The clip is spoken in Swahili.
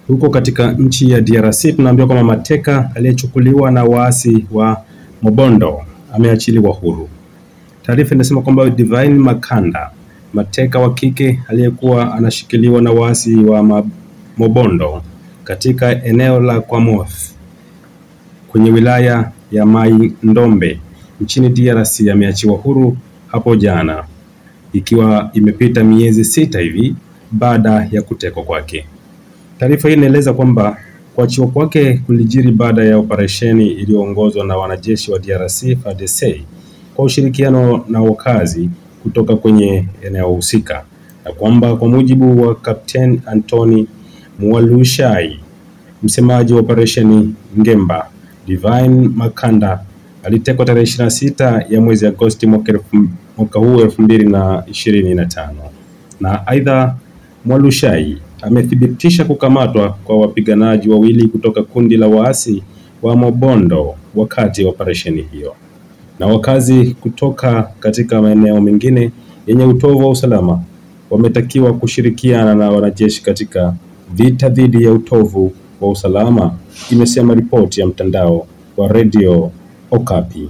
Huko katika nchi ya DRC tunaambiwa kwamba mateka aliyechukuliwa na waasi wa Mobondo ameachiliwa huru. Taarifa inasema kwamba Divine Makanda, mateka wa kike aliyekuwa anashikiliwa na waasi wa Mobondo katika eneo la Kwamoth kwenye wilaya ya Mai Ndombe nchini DRC, ameachiwa huru hapo jana, ikiwa imepita miezi 6 hivi baada ya kutekwa kwake. Taarifa hii inaeleza kwamba kuachiwa kwake kulijiri baada ya operesheni iliyoongozwa na wanajeshi wa DRC FARDC kwa ushirikiano na wakazi kutoka kwenye eneo husika, na kwamba kwa mujibu wa Captain Anthony Mwalushai, msemaji wa operesheni Ngemba, Divine Makanda alitekwa tarehe 26 ya mwezi Agosti mwaka huu 2025. Na aidha Mwalushai amethibitisha kukamatwa kwa wapiganaji wawili kutoka kundi la waasi wa Mobondo wakati wa operesheni hiyo, na wakazi kutoka katika maeneo mengine yenye utovu wa usalama wametakiwa kushirikiana na wanajeshi katika vita dhidi ya utovu wa usalama, imesema ripoti ya mtandao wa Radio Okapi.